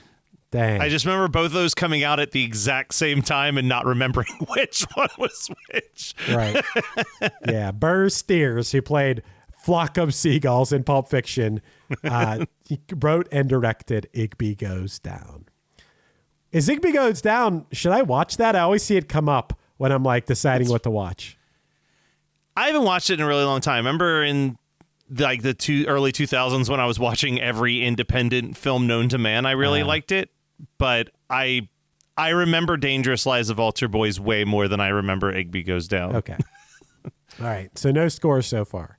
Dang. I just remember both of those coming out at the exact same time and not remembering which one was which. Right. Yeah. Burr Steers, who played Flock of Seagulls in Pulp Fiction, he wrote and directed Igby Goes Down. Is Igby Goes Down, should I watch that? I always see it come up when I'm like deciding what to watch. I haven't watched it in a really long time. Remember in like the early 2000s when I was watching every independent film known to man, I really liked it. But I remember Dangerous Lives of Altar Boys way more than I remember Igby Goes Down. Okay. All right. So no score so far.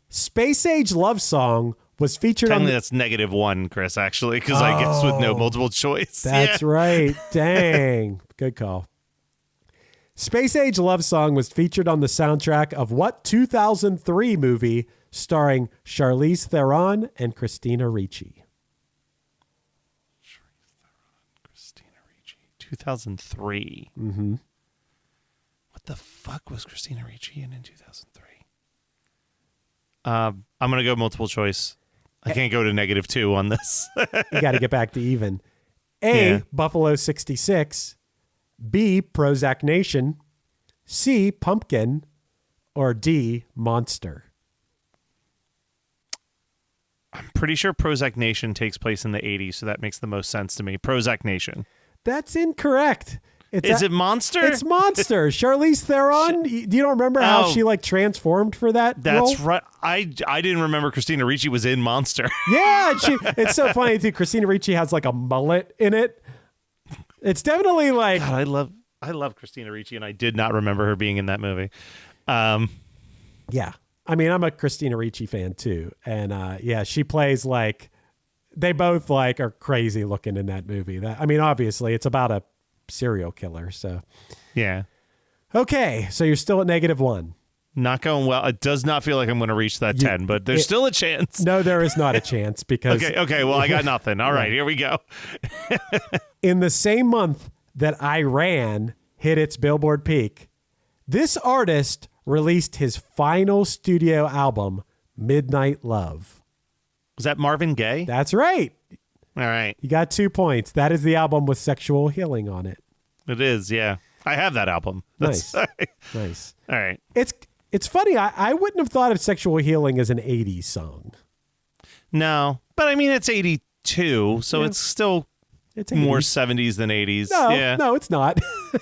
Space Age Love Song was featured on... that's -1, Chris, actually, because I guess with no multiple choice. That's right. Dang. Good call. Space Age Love Song was featured on the soundtrack of what 2003 movie starring Charlize Theron and Christina Ricci? 2003. Mm-hmm. What the fuck was Christina Ricci in 2003? I'm going to go multiple choice. I can't go to -2 on this. You got to get back to even. A, Buffalo 66. B, Prozac Nation. C, Pumpkin. Or D, Monster. I'm pretty sure Prozac Nation takes place in the 80s, so that makes the most sense to me. Prozac Nation. That's incorrect. Is it Monster? It's Monster. Charlize Theron. Do you don't remember how she like transformed for that role? That's right. I didn't remember Christina Ricci was in Monster. Yeah, it's so funny too. Christina Ricci has like a mullet in it. It's definitely like God, I love Christina Ricci, and I did not remember her being in that movie. Yeah, I mean, I'm a Christina Ricci fan too, and yeah, she plays like they both like are crazy looking in that movie. I mean, obviously, it's about a serial killer, so yeah. Okay, so you're still at -1. Not going well. It does not feel like I'm going to reach that 10, but there's still a chance. No, there is not a chance because... Okay, well, I got nothing. All right, here we go. In the same month that Iran hit its Billboard peak, this artist released his final studio album, Midnight Love. Was that Marvin Gaye? That's right. All right. You got 2 points. That is the album with Sexual Healing on it. It is, yeah. I have that album. Nice. Nice. All right. It's funny. I wouldn't have thought of Sexual Healing as an 80s song. No, but I mean, it's 82, so it's still it's more 70s than 80s. No, it's not.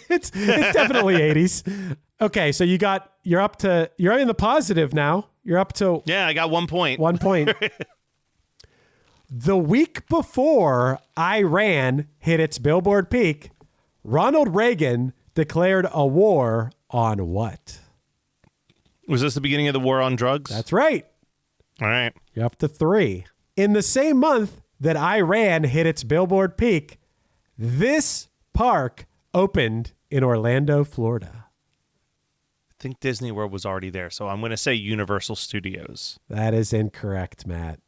it's definitely 80s. Okay, so you're in the positive now. You're up to Yeah, I got 1 point. 1 point. The week before Iran hit its Billboard peak, Ronald Reagan declared a war on what? Was this the beginning of the war on drugs? That's right. All right. You're up to 3. In the same month that Iran hit its Billboard peak, this park opened in Orlando, Florida. I think Disney World was already there, so I'm going to say Universal Studios. That is incorrect, Matt.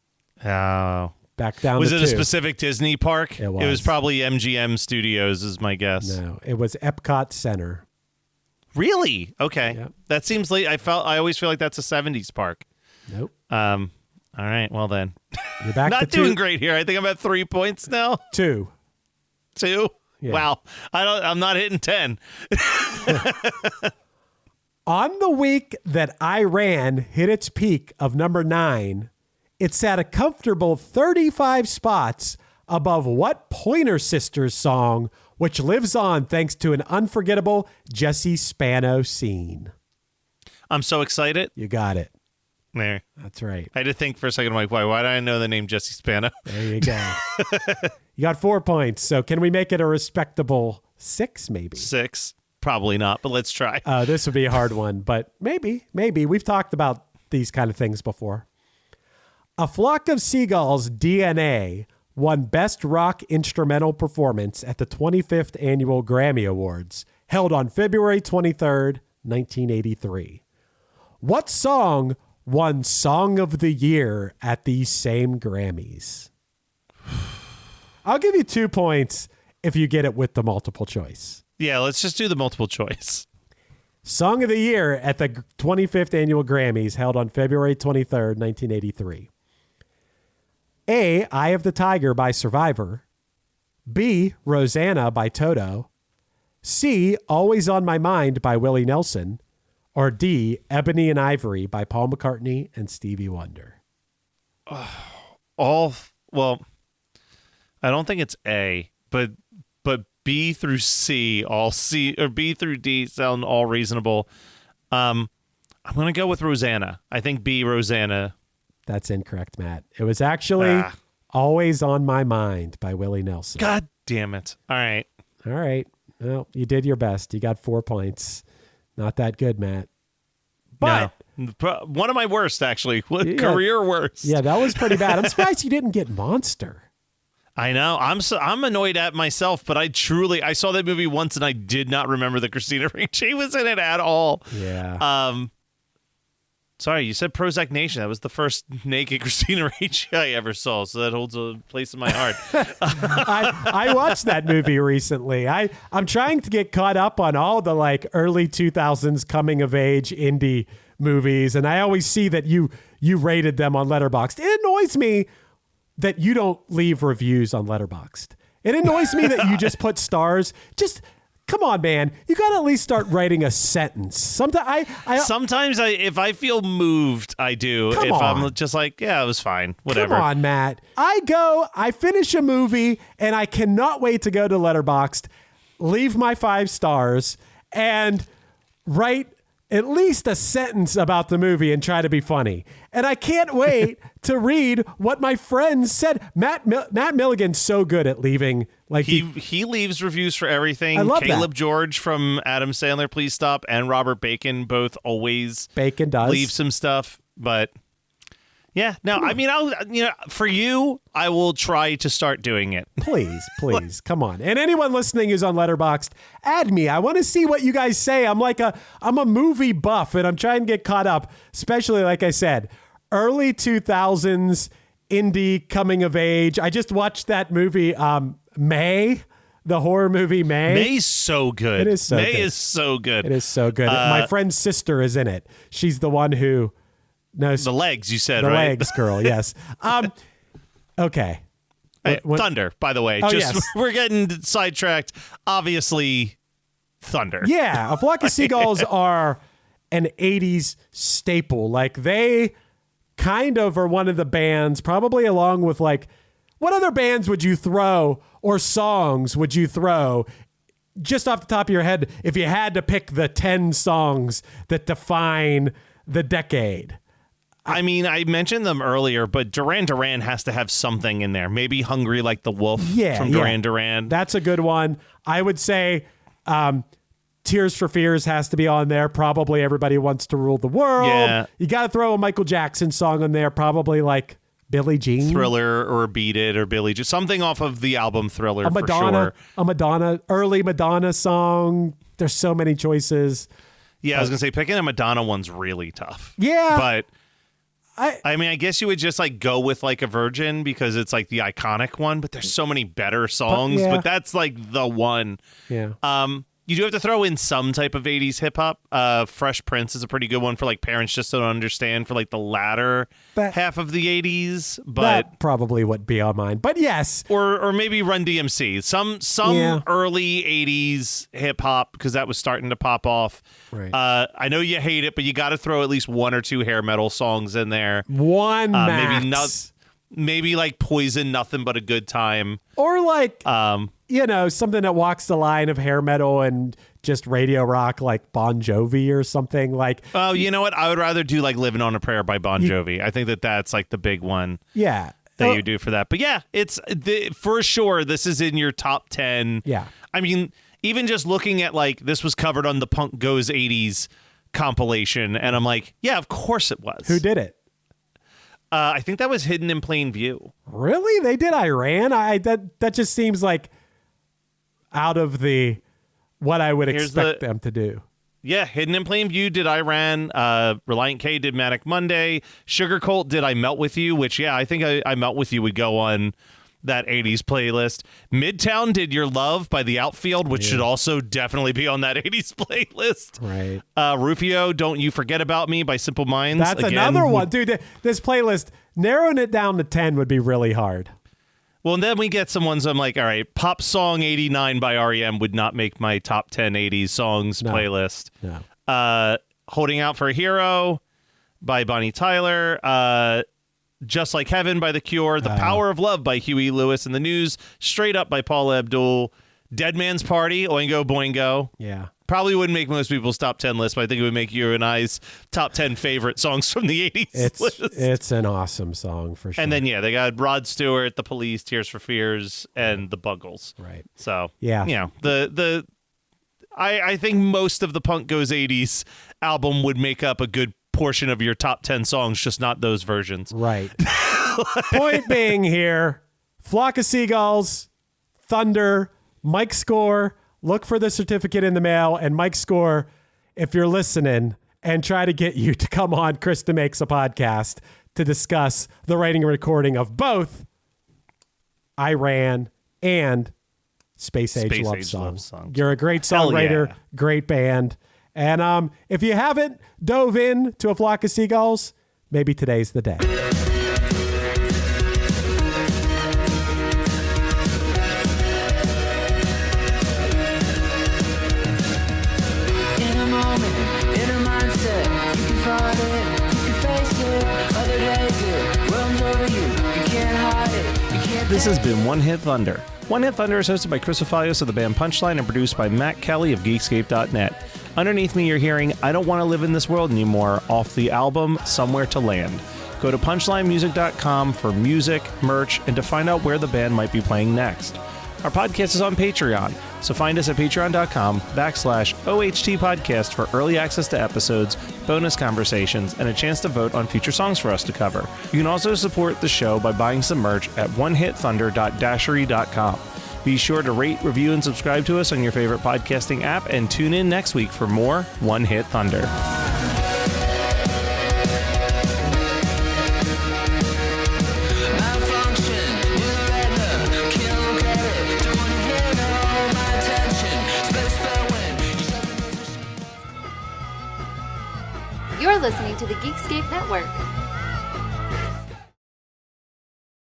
Oh. Back down Was to it 2. a specific Disney park? It was. It was probably MGM Studios is my guess. No, it was Epcot Center. Really? Okay. Yep. That seems like I always feel like that's a 70s park. Nope. All right. Well then. You're back to Not 2. doing great here. I think I'm at 3 points now. 2. 2? Yeah. Wow. I'm not hitting 10. On the week that Iran hit its peak of number 9, it sat a comfortable 35 spots above what Pointer Sisters song, which lives on thanks to an unforgettable Jesse Spano scene. I'm so excited. You got it. There. That's right. I had to think for a second. I'm like, why do I know the name Jesse Spano? There you go. You got 4 points. So can we make it a respectable 6 maybe? 6. Probably not, but let's try. This would be a hard one, but maybe. We've talked about these kind of things before. A Flock of Seagulls, DNA, won Best Rock Instrumental Performance at the 25th Annual Grammy Awards, held on February 23rd, 1983. What song won Song of the Year at these same Grammys? I'll give you 2 points if you get it with the multiple choice. Yeah, let's just do the multiple choice. Song of the Year at the 25th Annual Grammys, held on February 23rd, 1983. A, Eye of the Tiger by Survivor. B, Rosanna by Toto. C, Always on My Mind by Willie Nelson. Or D, Ebony and Ivory by Paul McCartney and Stevie Wonder. Well, I don't think it's A, but B through C, all C or B through D sound all reasonable. I'm going to go with Rosanna. I think B, Rosanna. That's incorrect, Matt. It was actually Always on My Mind by Willie Nelson. God damn it. All right. All right. Well, you did your best. You got 4 points. Not that good, Matt. But no. One of my worst, actually. Yeah. Career worst. Yeah, that was pretty bad. I'm surprised you didn't get Monster. I know. I'm annoyed at myself, but I saw that movie once and I did not remember that Christina Ricci was in it at all. Yeah. Sorry, you said Prozac Nation. That was the first naked Christina Ricci I ever saw, so that holds a place in my heart. I watched that movie recently. I'm trying to get caught up on all the like early 2000s coming of age indie movies, and I always see that you rated them on Letterboxd. It annoys me that you don't leave reviews on Letterboxd. It annoys me that you just put stars. Just come on, man. You got to at least start writing a sentence. Sometimes if I feel moved, I do. Come on. I'm just like, yeah, it was fine. Whatever. Come on, Matt. I finish a movie and I cannot wait to go to Letterboxd, leave my 5 stars, and write at least a sentence about the movie and try to be funny. And I can't wait to read what my friends said. Matt Milligan's so good at leaving. Like he leaves reviews for everything. I love Caleb that. George from Adam Sandler, Please Stop, and Robert Bacon both always leave some stuff. But yeah, no, I mean, for you, I will try to start doing it. Please, come on. And anyone listening who's on Letterboxd, add me. I want to see what you guys say. I'm a movie buff, and I'm trying to get caught up, especially, like I said, early 2000s indie coming of age. I just watched that movie, May, the horror movie May. May's so good. It is so May good. is so good. It is so good. My friend's sister is in it. She's the one who knows the legs, you said, the right? legs girl, yes. Okay. Thunder, by the way. Oh, just yes. We're getting sidetracked. Obviously, Thunder. Yeah, A Flock of Seagulls are an 80s staple. Like, they kind of are one of the bands, probably along with, like, what other bands would you throw or songs would you throw just off the top of your head if you had to pick the 10 songs that define the decade? I mean, I mentioned them earlier, but Duran Duran has to have something in there. Maybe Hungry Like the Wolf from Duran Duran. That's a good one. I would say Tears for Fears has to be on there. Probably Everybody Wants to Rule the World. Yeah. You got to throw a Michael Jackson song on there. Probably like Billie Jean. Thriller or Beat It or Billie Jean. Something off of the album Thriller a Madonna, for sure. Early Madonna song. There's so many choices. Yeah, I was going to say, picking a Madonna one's really tough. Yeah. But I mean, I guess you would just like go with like a Virgin because it's like the iconic one, but there's so many better songs, but that's like the one. Yeah. You do have to throw in some type of 80s hip hop. Fresh Prince is a pretty good one for like parents just don't understand for like the latter half of the 80s, but that probably would be on mine. But yes. Or maybe Run DMC. Some early 80s hip hop because that was starting to pop off. Right. I know you hate it, but you got to throw at least one or two hair metal songs in there. One max. Maybe like Poison, Nothing But a Good Time. Or like something that walks the line of hair metal and just radio rock, like Bon Jovi or something like. Oh, you know what? I would rather do like Living on a Prayer by Bon Jovi. I think that's like the big one. Yeah. That you do for that. But yeah, it's for sure. This is in your top 10. Yeah. I mean, even just looking at like this was covered on the Punk Goes 80s compilation. And I'm like, yeah, of course it was. Who did it? I think that was Hidden in Plain View. Really? They did Iran? That just seems like out of the what I would expect them to do. Yeah, Hidden in Plain View did Iran. Reliant K did Manic Monday. Sugar Cult did I Melt With You, which, I think I Melt With You would go on that 80s playlist. Midtown did Your Love by The Outfield, which should also definitely be on that 80s playlist. Right. Rufio, Don't You Forget About Me by Simple Minds. That's another one. Dude, this playlist, narrowing it down to 10 would be really hard. Well, and then we get some ones I'm like, all right, Pop Song 89 by R.E.M. would not make my top 10 80s songs playlist. No. Holding Out for a Hero by Bonnie Tyler. Just Like Heaven by The Cure. The Power of Love by Huey Lewis and the News. Straight Up by Paula Abdul. Dead Man's Party, Oingo Boingo. Yeah. Probably wouldn't make most people's top 10 list, but I think it would make you and I's top 10 favorite songs from the 80s list. It's an awesome song for sure. And then, they got Rod Stewart, The Police, Tears for Fears, and The Buggles. Right. So, yeah. I think most of the Punk Goes 80s album would make up a good portion of your top 10 songs, just not those versions. Right. Point being here, Flock of Seagulls, Thunder, Mike Score, look for the certificate in the mail, and Mike Score, if you're listening, and try to get you to come on Krista Makes a Podcast to discuss the writing and recording of both Iran and Space Age Love Song. You're a great songwriter, great band. And if you haven't dove in to A Flock of Seagulls, maybe today's the day. This has been One Hit Thunder. One Hit Thunder is hosted by Chris Afalios of the band Punchline and produced by Matt Kelly of Geekscape.net. Underneath me, you're hearing I Don't Want to Live in This World Anymore off the album Somewhere to Land. Go to punchlinemusic.com for music, merch, and to find out where the band might be playing next. Our podcast is on Patreon, so find us at patreon.com/OHT podcast for early access to episodes, bonus conversations, and a chance to vote on future songs for us to cover. You can also support the show by buying some merch at onehithunder.dashery.com. Be sure to rate, review, and subscribe to us on your favorite podcasting app, and tune in next week for more One Hit Thunder. You're listening to the Geekscape Network.